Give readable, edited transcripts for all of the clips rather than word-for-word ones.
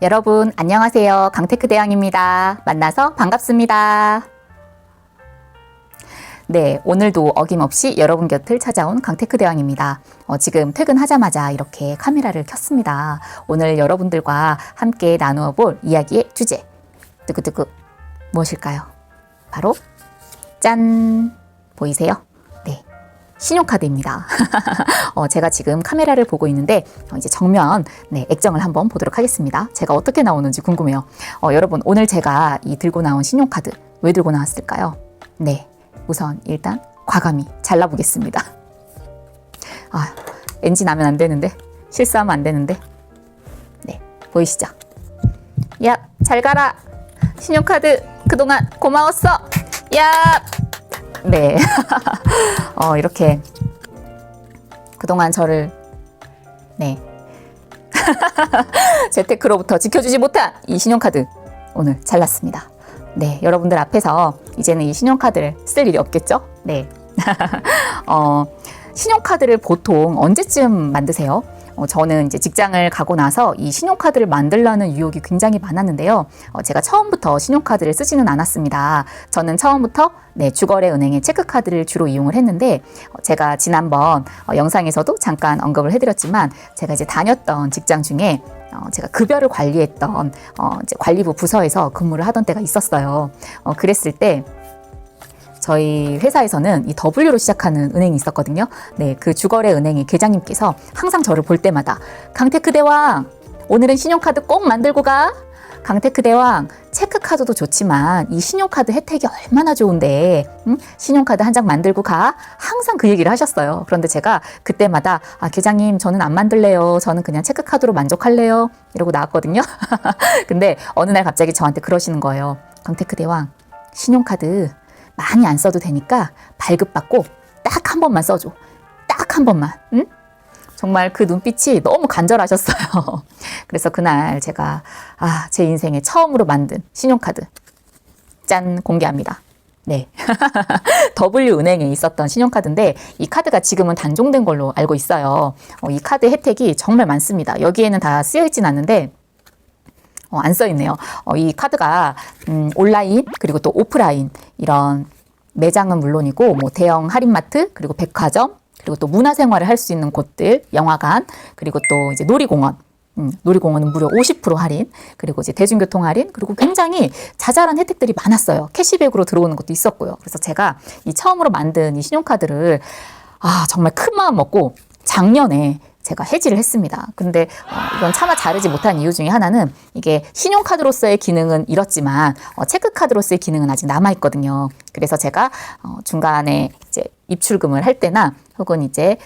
여러분 안녕하세요. 강테크 대왕입니다. 만나서 반갑습니다. 네, 오늘도 어김없이 여러분 곁을 찾아온 강테크 대왕입니다. 지금 퇴근하자마자 이렇게 카메라를 켰습니다. 오늘 여러분들과 함께 나누어 볼 이야기의 주제 뜨끄뜨끄 무엇일까요? 바로 짠! 보이세요? 네, 신용카드입니다. 제가 지금 카메라를 보고 있는데 이제 정면 액정을 한번 보도록 하겠습니다. 제가 어떻게 나오는지 궁금해요. 여러분 오늘 제가 이 들고 나온 신용카드 왜 들고 나왔을까요? 네, 우선 일단 과감히 잘라보겠습니다. NG 나면 안 되는데, 실수하면 안 되는데. 네, 보이시죠? 야, 잘 가라. 신용카드 그동안 고마웠어. 야! 네. 이렇게 그동안 저를 재테크로부터 지켜주지 못한 이 신용카드 오늘 잘랐습니다. 네, 여러분들 앞에서 이제는 이 신용카드를 쓸 일이 없겠죠? 네. 신용카드를 보통 언제쯤 만드세요? 저는 이제 직장을 가고 나서 이 신용카드를 만들려는 유혹이 굉장히 많았는데요. 제가 처음부터 신용카드를 쓰지는 않았습니다. 저는 처음부터 주거래은행의 체크카드를 주로 이용을 했는데, 제가 지난번 영상에서도 잠깐 언급을 해드렸지만, 제가 이제 다녔던 직장 중에 제가 급여를 관리했던 이제 관리부 부서에서 근무를 하던 때가 있었어요. 그랬을 때 저희 회사에서는 이 W로 시작하는 은행이 있었거든요. 네, 그 주거래 은행의 계장님께서 항상 저를 볼 때마다 강테크 대왕, 오늘은 신용카드 꼭 만들고 가. 강테크 대왕, 체크카드도 좋지만 이 신용카드 혜택이 얼마나 좋은데, 신용카드 한 장 만들고 가. 항상 그 얘기를 하셨어요. 그런데 제가 그때마다 계장님 저는 안 만들래요. 저는 그냥 체크카드로 만족할래요. 이러고 나왔거든요. 근데 어느 날 갑자기 저한테 그러시는 거예요. 강테크 대왕, 신용카드 많이 안 써도 되니까 발급받고 딱 한 번만 써줘. 딱 한 번만. 응? 정말 그 눈빛이 너무 간절하셨어요. 그래서 그날 제가 제 인생에 처음으로 만든 신용카드 짠! 공개합니다. 네. W은행에 있었던 신용카드인데 이 카드가 지금은 단종된 걸로 알고 있어요. 이 카드 혜택이 정말 많습니다. 여기에는 다 쓰여있진 않는데 안 써있네요. 이 카드가 온라인 그리고 또 오프라인 이런 매장은 물론이고 뭐 대형 할인마트 그리고 백화점 그리고 또 문화생활을 할 수 있는 곳들, 영화관 그리고 또 이제 놀이공원, 놀이공원은 무려 50% 할인, 그리고 이제 대중교통 할인, 그리고 굉장히 자잘한 혜택들이 많았어요. 캐시백으로 들어오는 것도 있었고요. 그래서 제가 이 처음으로 만든 이 신용카드를 정말 큰 마음 먹고 작년에 제가 해지를 했습니다. 근데 이건 차마 자르지 못한 이유 중에 하나는 이게 신용카드로서의 기능은 잃었지만 체크카드로서의 기능은 아직 남아있거든요. 그래서 제가 중간에 이제 입출금을 할 때나 혹은 이제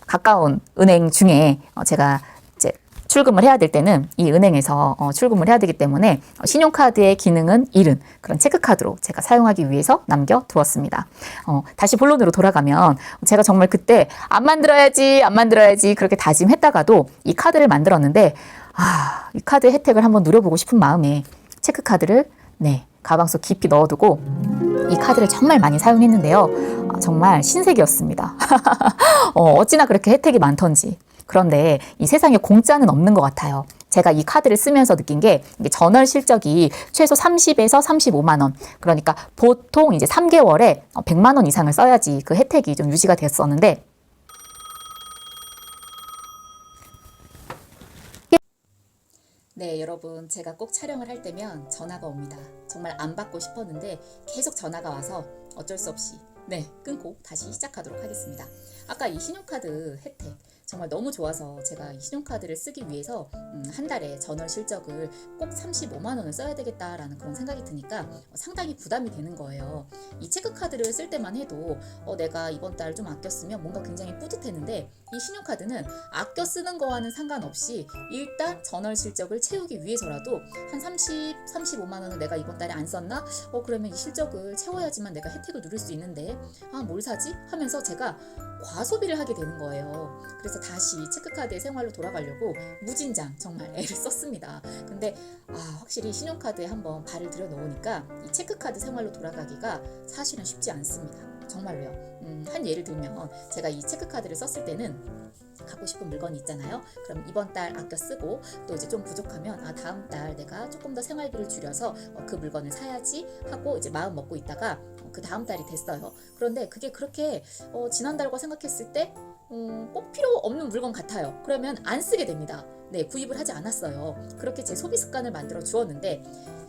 가까운 은행 중에 제가 이제 출금을 해야 될 때는 이 은행에서 출금을 해야 되기 때문에 신용카드의 기능은 잃은 그런 체크카드로 제가 사용하기 위해서 남겨두었습니다. 다시 본론으로 돌아가면 제가 정말 그때 안 만들어야지 그렇게 다짐했다가도 이 카드를 만들었는데 이 카드 혜택을 한번 누려보고 싶은 마음에 체크카드를 가방 속 깊이 넣어두고 이 카드를 정말 많이 사용했는데요. 정말 신세계였습니다. 어찌나 그렇게 혜택이 많던지. 그런데 이 세상에 공짜는 없는 것 같아요. 제가 이 카드를 쓰면서 느낀 게 이게 전월 실적이 최소 30에서 35만 원. 그러니까 보통 이제 3개월에 100만 원 이상을 써야지 그 혜택이 좀 유지가 됐었는데 네, 여러분 제가 꼭 촬영을 할 때면 전화가 옵니다. 정말 안 받고 싶었는데 계속 전화가 와서 어쩔 수 없이 끊고 다시 시작하도록 하겠습니다. 아까 이 신용카드 혜택 정말 너무 좋아서 제가 이 신용카드를 쓰기 위해서 한 달에 전월 실적을 꼭 35만 원을 써야 되겠다라는 그런 생각이 드니까 상당히 부담이 되는 거예요. 이 체크카드를 쓸 때만 해도 내가 이번 달 좀 아꼈으면 뭔가 굉장히 뿌듯했는데 이 신용카드는 아껴 쓰는 거와는 상관없이 일단 전월 실적을 채우기 위해서라도 한 35만 원을 내가 이번 달에 안 썼나? 그러면 이 실적을 채워야지만 내가 혜택을 누릴 수 있는데 뭘 사지? 하면서 제가 과소비를 하게 되는 거예요. 그래서 다시 체크카드의 생활로 돌아가려고 무진장 정말 애를 썼습니다. 근데 확실히 신용카드에 한번 발을 들여 놓으니까 이 체크카드 생활로 돌아가기가 사실은 쉽지 않습니다. 정말로요. 한 예를 들면 제가 이 체크카드를 썼을 때는 갖고 싶은 물건이 있잖아요. 그럼 이번 달 아껴 쓰고 또 이제 좀 부족하면 다음 달 내가 조금 더 생활비를 줄여서 그 물건을 사야지 하고 이제 마음 먹고 있다가 그 다음 달이 됐어요. 그런데 그게 그렇게 지난달과 생각했을 때 꼭 필요 없는 물건 같아요. 그러면 안 쓰게 됩니다. 네, 구입을 하지 않았어요. 그렇게 제 소비 습관을 만들어 주었는데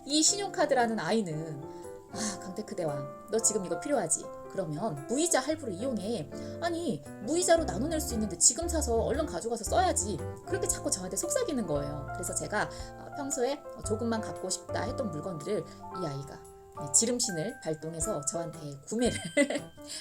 이 신용카드라는 아이는 강테크 대왕, 너 지금 이거 필요하지? 그러면 무이자 할부를 이용해. 아니, 무이자로 나눠낼 수 있는데 지금 사서 얼른 가져가서 써야지. 그렇게 자꾸 저한테 속삭이는 거예요. 그래서 제가 평소에 조금만 갖고 싶다 했던 물건들을 이 아이가 지름신을 발동해서 저한테 구매를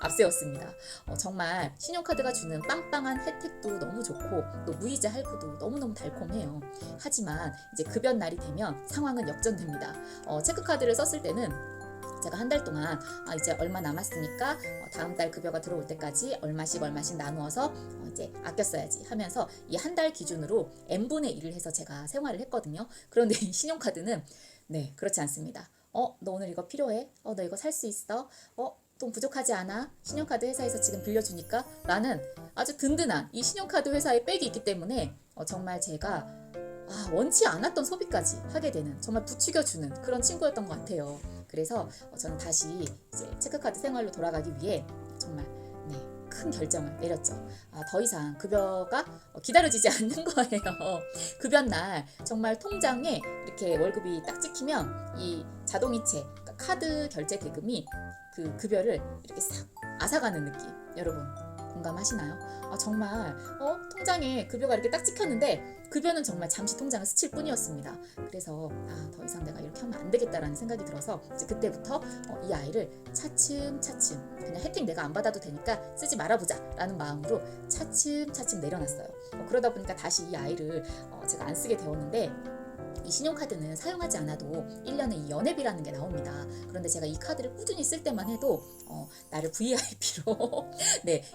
앞세웠습니다. 정말 신용카드가 주는 빵빵한 혜택도 너무 좋고 또 무이자 할부도 너무너무 달콤해요. 하지만 이제 급여 날이 되면 상황은 역전됩니다. 체크카드를 썼을 때는 제가 한 달 동안 이제 얼마 남았으니까 다음 달 급여가 들어올 때까지 얼마씩 나누어서 이제 아껴 써야지 하면서 이 한 달 기준으로 n분의 1을 해서 제가 생활을 했거든요. 그런데 이 신용카드는 네, 그렇지 않습니다. 너 오늘 이거 필요해? 너 이거 살 수 있어? 돈 부족하지 않아? 신용카드 회사에서 지금 빌려주니까? 라는 아주 든든한 이 신용카드 회사의 백이 있기 때문에 정말 제가 원치 않았던 소비까지 하게 되는 정말 부추겨주는 그런 친구였던 것 같아요. 그래서 저는 다시 이제 체크카드 생활로 돌아가기 위해 정말 큰 결정을 내렸죠. 더 이상 급여가 기다려지지 않는 거예요. 급여 날 정말 통장에 이렇게 월급이 딱 찍히면 이 자동이체, 그러니까 카드 결제 대금이 그 급여를 이렇게 싹 앗아가는 느낌. 여러분 공감하시나요? 정말 통장에 급여가 이렇게 딱 찍혔는데 급여는 정말 잠시 통장을 스칠 뿐이었습니다. 그래서 더 이상 내가 이렇게 하면 안 되겠다라는 생각이 들어서 이제 그때부터 이 아이를 차츰차츰 그냥 혜택 내가 안 받아도 되니까 쓰지 말아보자 라는 마음으로 차츰차츰 내려놨어요. 그러다 보니까 다시 이 아이를 제가 안 쓰게 되었는데 이 신용카드는 사용하지 않아도 1년에 이 연회비라는 게 나옵니다. 그런데 제가 이 카드를 꾸준히 쓸 때만 해도 나를 VIP로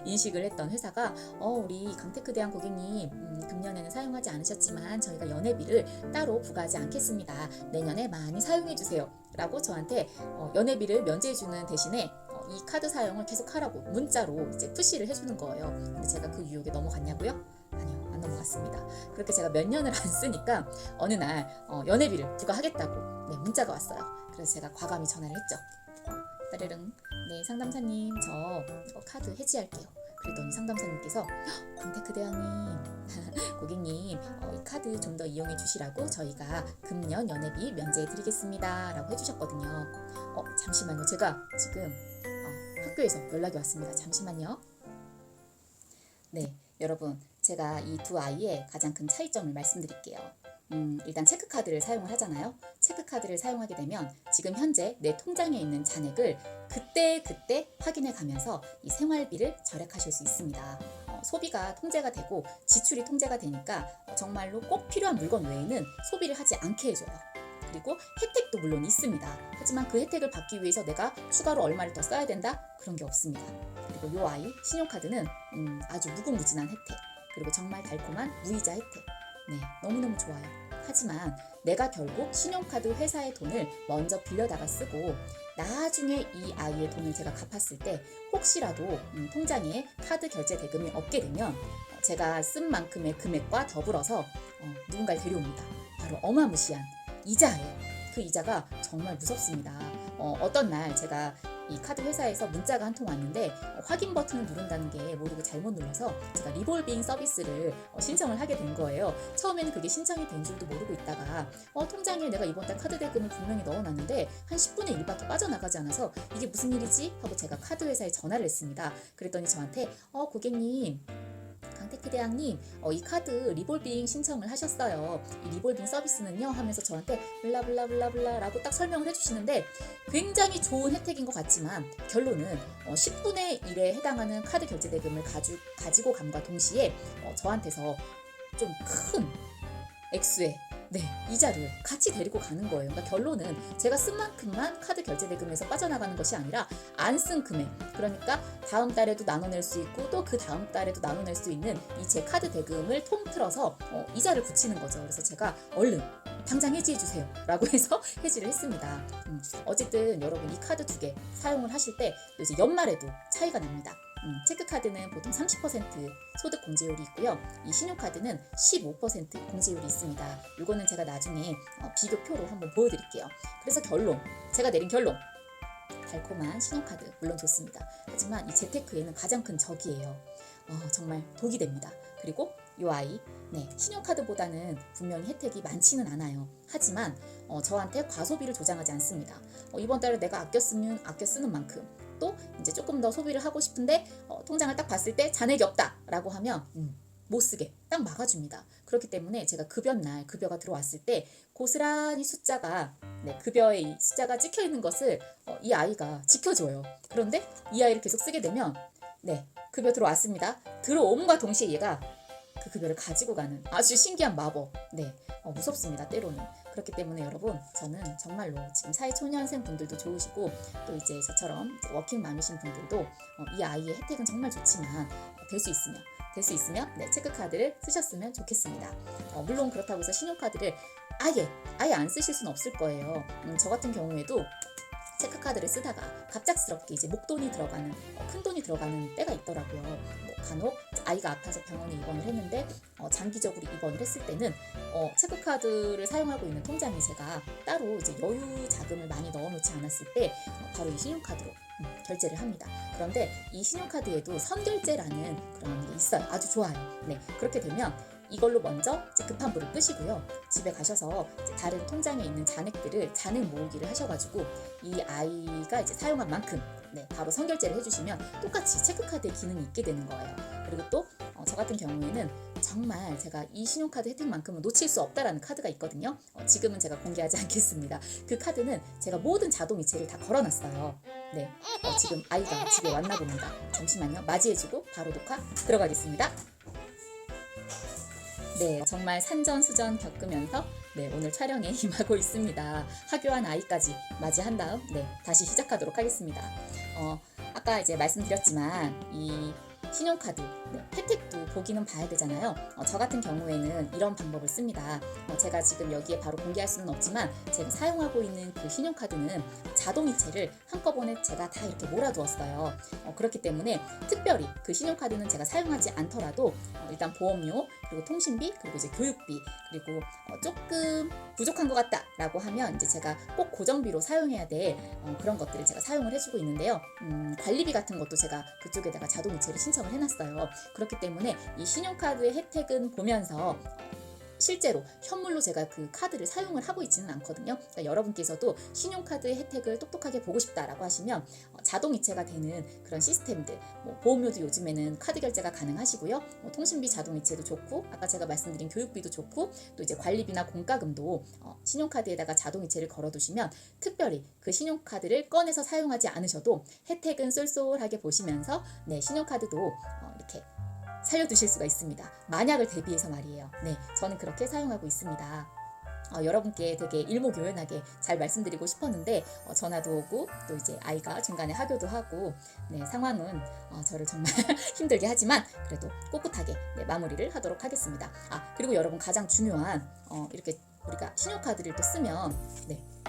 인식을 했던 회사가 우리 강테크 대한 고객님 금년에는 사용하지 않으셨지만 저희가 연회비를 따로 부과하지 않겠습니다. 내년에 많이 사용해 주세요 라고 저한테 연회비를 면제해주는 대신에 이 카드 사용을 계속 하라고 문자로 이제 푸시를 해주는 거예요. 근데 제가 그 유혹에 넘어갔냐고요? 아니요, 안 넘어갔습니다. 그렇게 제가 몇 년을 안 쓰니까 어느 날 연회비를 부과하겠다고 문자가 왔어요. 그래서 제가 과감히 전화를 했죠. 따르릉, 네 상담사님 저 이거 카드 해지할게요. 그랬더니 상담사님께서 강테크 대왕님 고객님 이 카드 좀 더 이용해 주시라고 저희가 금년 연회비 면제해 드리겠습니다 라고 해주셨거든요. 잠시만요, 제가 지금 학교에서 연락이 왔습니다. 잠시만요. 네, 여러분 제가 이 두 아이의 가장 큰 차이점을 말씀드릴게요. 일단 체크카드를 사용을 하잖아요. 체크카드를 사용하게 되면 지금 현재 내 통장에 있는 잔액을 그때 확인해 가면서 이 생활비를 절약하실 수 있습니다. 소비가 통제가 되고 지출이 통제가 되니까 정말로 꼭 필요한 물건 외에는 소비를 하지 않게 해줘요. 그리고 혜택도 물론 있습니다. 하지만 그 혜택을 받기 위해서 내가 추가로 얼마를 더 써야 된다? 그런 게 없습니다. 그리고 요 아이 신용카드는 아주 무궁무진한 혜택, 그리고 정말 달콤한 무이자 혜택. 네, 너무너무 좋아요. 하지만 내가 결국 신용카드 회사의 돈을 먼저 빌려다가 쓰고 나중에 이 아이의 돈을 제가 갚았을 때 혹시라도 통장에 카드 결제 대금이 없게 되면 제가 쓴 만큼의 금액과 더불어서 누군가를 데려옵니다. 바로 어마무시한 이자예요. 그 이자가 정말 무섭습니다. 어떤 날 제가 이 카드 회사에서 문자가 한 통 왔는데 확인 버튼을 누른다는 게 모르고 잘못 눌러서 제가 리볼빙 서비스를 신청을 하게 된 거예요. 처음에는 그게 신청이 된 줄도 모르고 있다가 통장에 내가 이번 달 카드 대금을 분명히 넣어놨는데 한 10분의 1밖에 빠져나가지 않아서 이게 무슨 일이지? 하고 제가 카드 회사에 전화를 했습니다. 그랬더니 저한테 고객님 강테크 대왕님 이 카드 리볼빙 신청을 하셨어요. 이 리볼빙 서비스는요 하면서 저한테 블라블라블라블라 라고 딱 설명을 해주시는데 굉장히 좋은 혜택인 것 같지만 결론은 10분의 1에 해당하는 카드 결제 대금을 가지고 감과 동시에 저한테서 좀 큰 액수의 이자를 같이 데리고 가는 거예요. 그러니까 결론은 제가 쓴 만큼만 카드 결제 대금에서 빠져나가는 것이 아니라 안 쓴 금액, 그러니까 다음 달에도 나눠낼 수 있고 또 그 다음 달에도 나눠낼 수 있는 이 제 카드 대금을 통틀어서 이자를 붙이는 거죠. 그래서 제가 얼른 당장 해지해 주세요 라고 해서 해지를 했습니다. 어쨌든 여러분 이 카드 2개 사용을 하실 때 이제 연말에도 차이가 납니다. 체크카드는 보통 30% 소득 공제율이 있고요. 이 신용카드는 15% 공제율이 있습니다. 이거는 제가 나중에 비교표로 한번 보여드릴게요. 그래서 제가 내린 결론, 달콤한 신용카드 물론 좋습니다. 하지만 이 재테크에는 가장 큰 적이에요. 정말 독이 됩니다. 그리고 이 아이, 신용카드보다는 분명히 혜택이 많지는 않아요. 하지만 저한테 과소비를 조장하지 않습니다. 이번 달에 내가 아껴 쓰는 만큼, 또 이제 조금 더 소비를 하고 싶은데 통장을 딱 봤을 때 잔액이 없다라고 하면 못 쓰게 딱 막아줍니다. 그렇기 때문에 제가 급여날 급여가 들어왔을 때 고스란히 급여에 이 숫자가 찍혀 있는 것을 이 아이가 지켜줘요. 그런데 이 아이를 계속 쓰게 되면 급여 들어왔습니다. 들어옴과 동시에 얘가 그 급여를 가지고 가는 아주 신기한 마법. 무섭습니다, 때로는. 그렇기 때문에 여러분, 저는 정말로 지금 사회초년생 분들도 좋으시고, 또 이제 저처럼 워킹맘이신 분들도 이 아이의 혜택은 정말 좋지만 될 수 있으면 체크카드를 쓰셨으면 좋겠습니다. 물론 그렇다고 해서 신용카드를 아예 안 쓰실 수는 없을 거예요. 저 같은 경우에도 체크카드를 쓰다가 갑작스럽게 이제 목돈이 들어가는, 큰 돈이 들어가는 때가 있더라고요. 간혹 아이가 아파서 병원에 입원을 했는데 장기적으로 입원을 했을 때는 체크카드를 사용하고 있는 통장에 제가 따로 이제 여유 자금을 많이 넣어놓지 않았을 때 바로 이 신용카드로 결제를 합니다. 그런데 이 신용카드에도 선결제라는 그런 게 있어요. 아주 좋아요. 그렇게 되면 이걸로 먼저 급한 불을 끄시고요. 집에 가셔서 다른 통장에 있는 잔액들을 잔액 모으기를 하셔가지고 이 아이가 이제 사용한 만큼 바로 선결제를 해주시면 똑같이 체크카드의 기능이 있게 되는 거예요. 그리고 또 저 같은 경우에는 정말 제가 이 신용카드 혜택만큼은 놓칠 수 없다라는 카드가 있거든요. 지금은 제가 공개하지 않겠습니다. 그 카드는 제가 모든 자동이체를 다 걸어놨어요. 지금 아이가 집에 왔나 봅니다. 잠시만요. 맞이해주고 바로 녹화 들어가겠습니다. 정말 산전수전 겪으면서 오늘 촬영에 임하고 있습니다. 하교한 아이까지 맞이한 다음 다시 시작하도록 하겠습니다. 아까 이제 말씀드렸지만 이 신용카드 혜택도 보기는 봐야 되잖아요. 저 같은 경우에는 이런 방법을 씁니다. 제가 지금 여기에 바로 공개할 수는 없지만 제가 사용하고 있는 그 신용카드는 자동이체를 한꺼번에 제가 다 이렇게 몰아두었어요. 그렇기 때문에 특별히 그 신용카드는 제가 사용하지 않더라도 일단 보험료, 그리고 통신비, 그리고 이제 교육비, 그리고 조금 부족한 것 같다 라고 하면 이제 제가 꼭 고정비로 사용해야 될 그런 것들을 제가 사용을 해주고 있는데요. 관리비 같은 것도 제가 그쪽에다가 자동이체를 신청을 해놨어요. 그렇기 때문에 이 신용카드의 혜택은 보면서 실제로 현물로 제가 그 카드를 사용을 하고 있지는 않거든요. 그러니까 여러분께서도 신용카드의 혜택을 똑똑하게 보고 싶다라고 하시면 자동이체가 되는 그런 시스템들, 보험료도 요즘에는 카드 결제가 가능하시고요. 통신비 자동이체도 좋고, 아까 제가 말씀드린 교육비도 좋고, 또 이제 관리비나 공과금도 신용카드에다가 자동이체를 걸어두시면 특별히 그 신용카드를 꺼내서 사용하지 않으셔도 혜택은 쏠쏠하게 보시면서 신용카드도 이렇게 살려두실 수가 있습니다. 만약을 대비해서 말이에요. 저는 그렇게 사용하고 있습니다. 여러분께 되게 일목요연하게 잘 말씀드리고 싶었는데 전화도 오고 또 이제 아이가 중간에 하교도 하고 상황은 저를 정말 힘들게 하지만 그래도 꿋꿋하게 마무리를 하도록 하겠습니다. 그리고 여러분 가장 중요한 이렇게 우리가 신용카드를 또 쓰면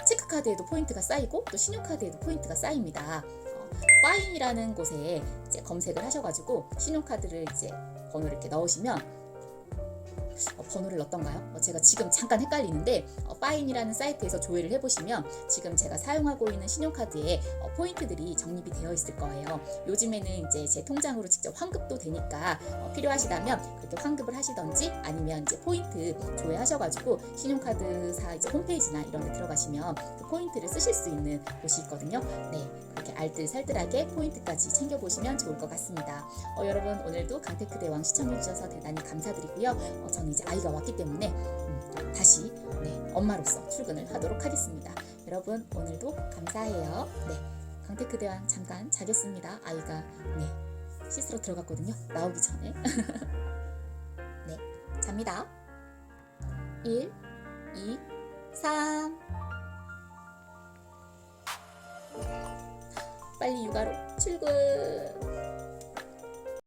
체크카드에도 포인트가 쌓이고 또 신용카드에도 포인트가 쌓입니다. 파인이라는 곳에 이제 검색을 하셔가지고 신용카드를 이제 번호를 이렇게 넣으시면 번호를 넣었던가요? 제가 지금 잠깐 헷갈리는데 파인이라는 사이트에서 조회를 해보시면 지금 제가 사용하고 있는 신용카드에 포인트들이 정립이 되어 있을 거예요. 요즘에는 이제 제 통장으로 직접 환급도 되니까 필요하시다면 그렇게 환급을 하시던지 아니면 이제 포인트 조회하셔가지고 신용카드사 이제 홈페이지나 이런 데 들어가시면 그 포인트를 쓰실 수 있는 곳이 있거든요. 그렇게 알뜰살뜰하게 포인트까지 챙겨보시면 좋을 것 같습니다. 여러분 오늘도 강테크 대왕 시청해주셔서 대단히 감사드리고요. 저는 이제 아이가 왔기 때문에 다시 엄마로서 출근을 하도록 하겠습니다. 여러분 오늘도 감사해요. 강테크 대왕 잠깐 자겠습니다. 아이가 씻으러 들어갔거든요. 나오기 전에. 잡니다. 1, 2, 3. 빨리 육아로 출근.